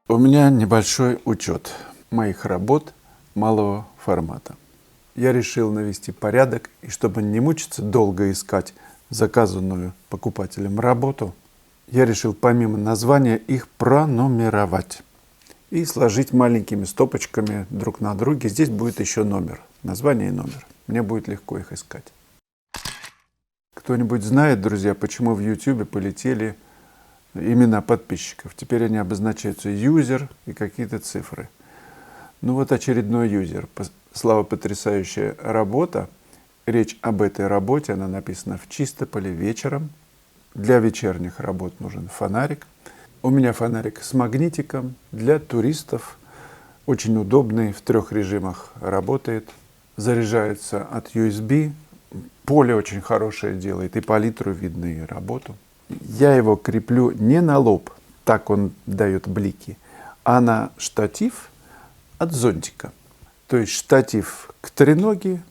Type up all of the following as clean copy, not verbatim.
У меня небольшой учет моих работ малого формата. Я решил навести порядок, и чтобы не мучиться долго искать заказанную покупателем работу, я решил помимо названия их пронумеровать и сложить маленькими стопочками друг на друге. Здесь будет еще номер, название и номер. Мне будет легко их искать. Кто-нибудь знает, друзья, почему в YouTube полетели имена подписчиков? Теперь они обозначаются юзер и какие-то цифры. Ну вот очередной юзер. Слава, потрясающая работа. Речь об этой работе, она написана в Чистополе вечером. Для вечерних работ нужен фонарик. У меня фонарик с магнитиком для туристов. Очень удобный, в 3 режимах работает. Заряжается от USB. Поле очень хорошее делает, и по литру видно и работу. Я его креплю не на лоб, так он дает блики, а на штатив от зонтика. То есть штатив к треноге,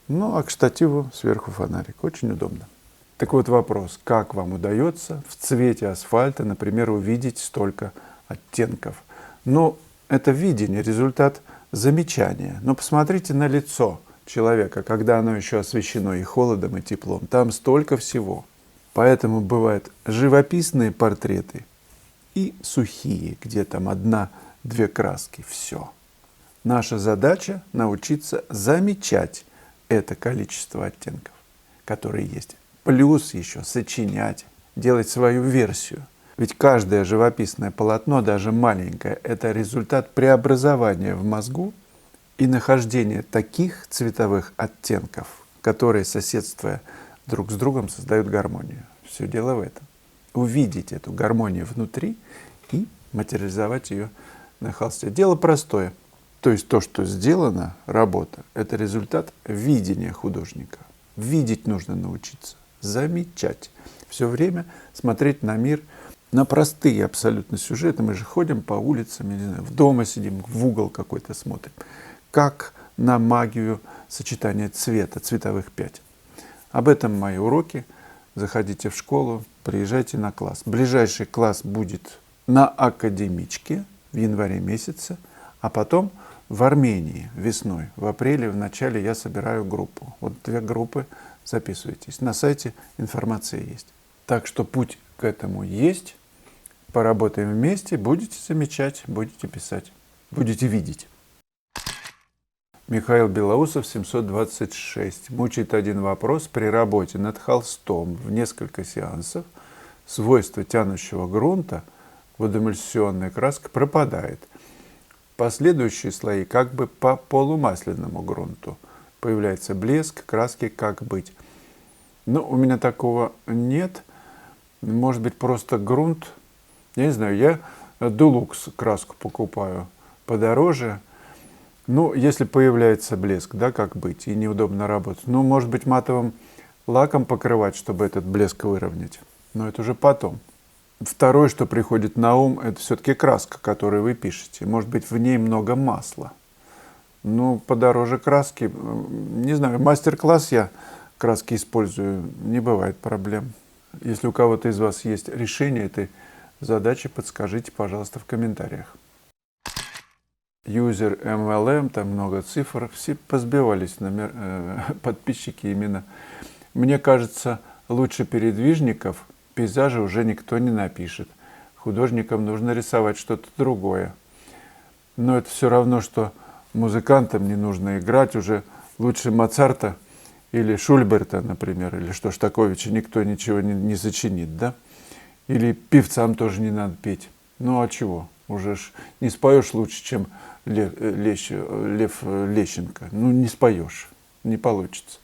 ну а к штативу сверху фонарик. Очень удобно. Так вот вопрос, как вам удается в цвете асфальта, например, увидеть столько оттенков? Ну, это видение, результат замечания. Но посмотрите на лицо человека, когда оно еще освещено и холодом, и теплом. Там столько всего. Поэтому бывают живописные портреты и сухие, где там 1-2 краски. Все. Наша задача научиться замечать это количество оттенков, которые есть. Плюс еще сочинять, делать свою версию. Ведь каждое живописное полотно, даже маленькое, это результат преобразования в мозгу и нахождения таких цветовых оттенков, которые, соседствуя друг с другом, создают гармонию. Все дело в этом. Увидеть эту гармонию внутри и материализовать ее на холсте. Дело простое. То есть то, что сделано, работа, это результат видения художника. Видеть нужно научиться, замечать. Все время смотреть на мир, на простые абсолютно сюжеты. Мы же ходим по улицам, не знаю, в дома сидим, в угол какой-то смотрим. Как на магию сочетания цвета, цветовых пятен. Об этом мои уроки. Заходите в школу, приезжайте на класс. Ближайший класс будет на Академичке в январе месяце, а потом в Армении весной, в апреле, в начале я собираю группу. Вот 2 группы, записывайтесь. На сайте информация есть. Так что путь к этому есть. Поработаем вместе, будете замечать, будете писать, будете видеть. Михаил Белоусов, 726. Мучает один вопрос. При работе над холстом в несколько сеансов свойство тянущего грунта, водоэмульсионная краска, пропадает. Последующие слои как бы по полумасляному грунту. Появляется блеск, краски как быть. Но у меня такого нет. Может быть, просто грунт. Я не знаю, я Dulux краску покупаю подороже. Ну, если появляется блеск, да, как быть, и неудобно работать. Ну, может быть, матовым лаком покрывать, чтобы этот блеск выровнять. Но это уже потом. Второе, что приходит на ум, это все-таки краска, которую вы пишете. Может быть, в ней много масла. Ну, подороже краски. Не знаю, мастер-класс я краски использую, не бывает проблем. Если у кого-то из вас есть решение этой задачи, подскажите, пожалуйста, в комментариях. Юзер MLM, там много цифр, все позбивались подписчики именно. Мне кажется, лучше передвижников пейзажи уже никто не напишет. Художникам нужно рисовать что-то другое. Но это все равно, что музыкантам не нужно играть уже лучше Моцарта или Шульберта, например, или Шостаковича никто ничего не сочинит, да? Или певцам тоже не надо петь. Ну а чего? Уже ж не споешь лучше, чем Лев Лещенко. Ну, не споешь, не получится.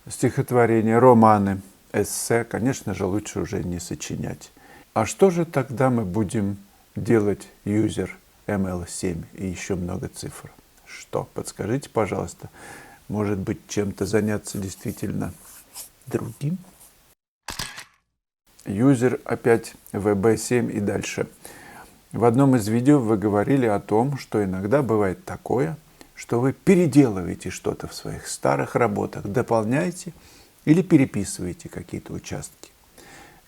Стихотворения, романы, эссе, конечно же, лучше уже не сочинять. А что же тогда мы будем делать, юзер ML7 и еще много цифр? Что? Подскажите, пожалуйста. Может быть, чем-то заняться действительно другим? Юзер опять VB7 и дальше. В одном из видео вы говорили о том, что иногда бывает такое, что вы переделываете что-то в своих старых работах, дополняете или переписываете какие-то участки.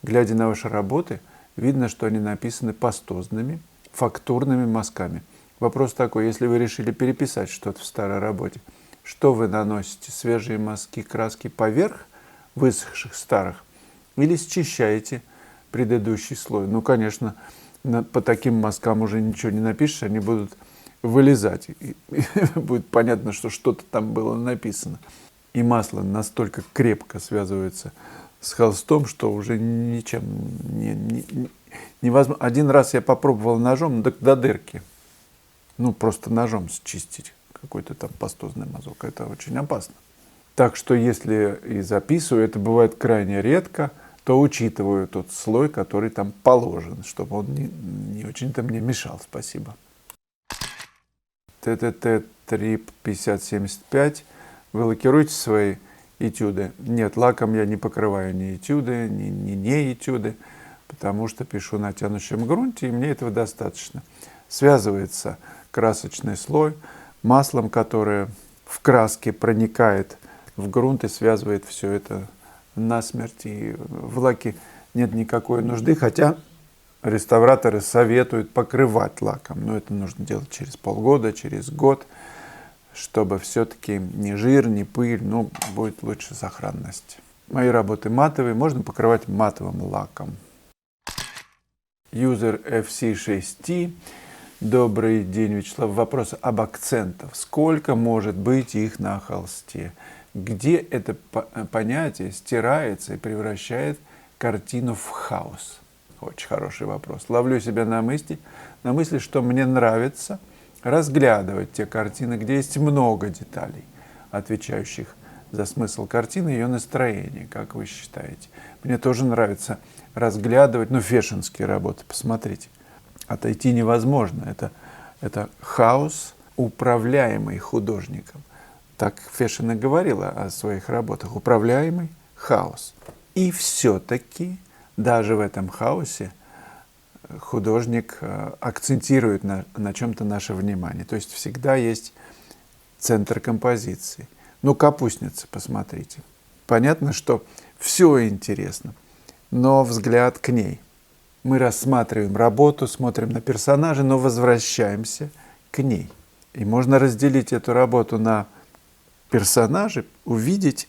Глядя на ваши работы, видно, что они написаны пастозными фактурными мазками. Вопрос такой: если вы решили переписать что-то в старой работе, что вы наносите? Свежие мазки, краски поверх высохших старых или счищаете предыдущий слой? Ну, конечно, по таким мазкам уже ничего не напишешь, они будут вылезать. И будет понятно, что что-то там было написано. И масло настолько крепко связывается с холстом, что уже ничем невозможно. Один раз я попробовал ножом до дырки. Ну, просто ножом счистить какой-то там пастозный мазок. Это очень опасно. Так что, если и записываю, это бывает крайне редко, то учитываю тот слой, который там положен, чтобы он не очень-то мне мешал. Спасибо. ТТТ Трип 5075. Вы лакируете свои этюды? Нет, лаком я не покрываю ни этюды, ни этюды, потому что пишу на тянущем грунте, и мне этого достаточно. Связывается красочный слой маслом, которое в краске проникает в грунт и связывает все это насмерть. И в лаке нет никакой нужды, хотя реставраторы советуют покрывать лаком, но это нужно делать через полгода, через год, чтобы все-таки ни жир, ни пыль, ну, будет лучше сохранность. Мои работы матовые, можно покрывать матовым лаком. Юзер FC6T. Добрый день, Вячеслав. Вопрос об акцентах. Сколько может быть их на холсте? Где это понятие стирается и превращает картину в хаос? Очень хороший вопрос. Ловлю себя на мысли, что мне нравится разглядывать те картины, где есть много деталей, отвечающих за смысл картины и ее настроение, как вы считаете. Мне тоже нравится разглядывать, фешенские работы, посмотрите. Отойти невозможно. Это хаос, управляемый художником. Так Фешин и говорила о своих работах. Управляемый хаос. И все-таки даже в этом хаосе художник акцентирует на чем-то наше внимание. То есть всегда есть центр композиции. Капустница, посмотрите. Понятно, что все интересно, но взгляд к ней. Мы рассматриваем работу, смотрим на персонажа, но возвращаемся к ней. И можно разделить эту работу на персонажей, увидеть,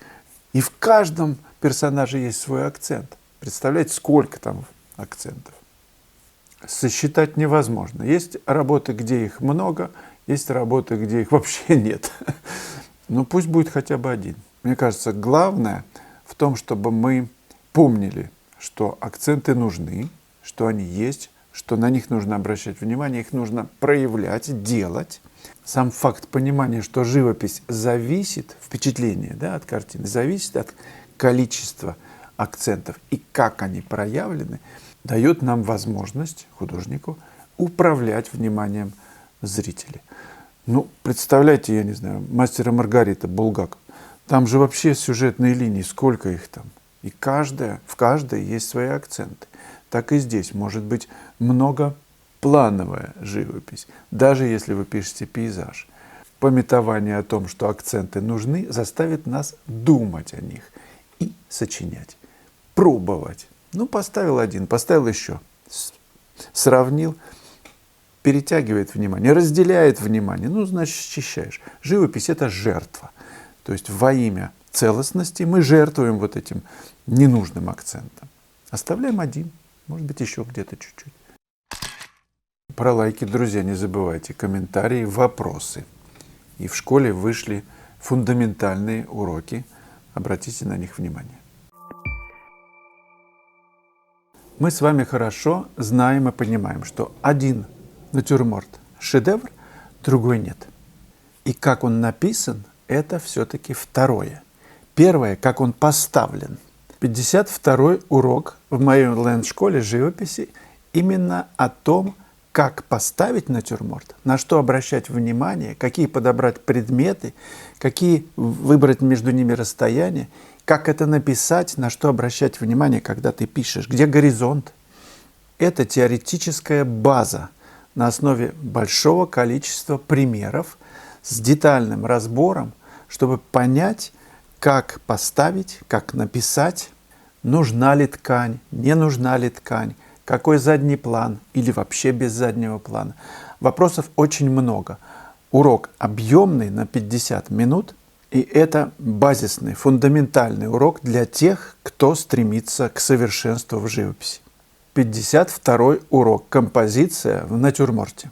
и в каждом персонаже есть свой акцент. Представляете, сколько там акцентов? Сосчитать невозможно. Есть работы, где их много, есть работы, где их вообще нет. Но пусть будет хотя бы один. Мне кажется, главное в том, чтобы мы помнили, что акценты нужны, что они есть, что на них нужно обращать внимание, их нужно проявлять, делать. Сам факт понимания, что живопись зависит, впечатление от картины, зависит от количества акцентов и как они проявлены, дает нам возможность, художнику, управлять вниманием зрителей. Представляете, я не знаю, «Мастер и Маргарита» Булгаков. Там же вообще сюжетные линии, сколько их там. И в каждой есть свои акценты. Так и здесь может быть многоплановая живопись, даже если вы пишете пейзаж. Памятование о том, что акценты нужны, заставит нас думать о них и сочинять, пробовать. Поставил один, поставил еще, сравнил, перетягивает внимание, разделяет внимание, значит, счищаешь. Живопись – это жертва. То есть во имя целостности мы жертвуем вот этим ненужным акцентом. Оставляем один, может быть, еще где-то чуть-чуть. Про лайки, друзья, не забывайте, комментарии, вопросы. И в школе вышли фундаментальные уроки. Обратите на них внимание. Мы с вами хорошо знаем и понимаем, что один натюрморт – шедевр, другой нет. И как он написан – это все-таки второе. Первое – как он поставлен. 52-й урок в моей онлайн-школе живописи именно о том, как поставить натюрморт, на что обращать внимание, какие подобрать предметы, какие выбрать между ними расстояния, как это написать, на что обращать внимание, когда ты пишешь, где горизонт. Это теоретическая база на основе большого количества примеров с детальным разбором, чтобы понять, как поставить, как написать, нужна ли ткань, не нужна ли ткань, Какой задний план или вообще без заднего плана? Вопросов очень много. Урок объемный на 50 минут, и это базисный, фундаментальный урок для тех, кто стремится к совершенству в живописи. 52-й урок «Композиция в натюрморте».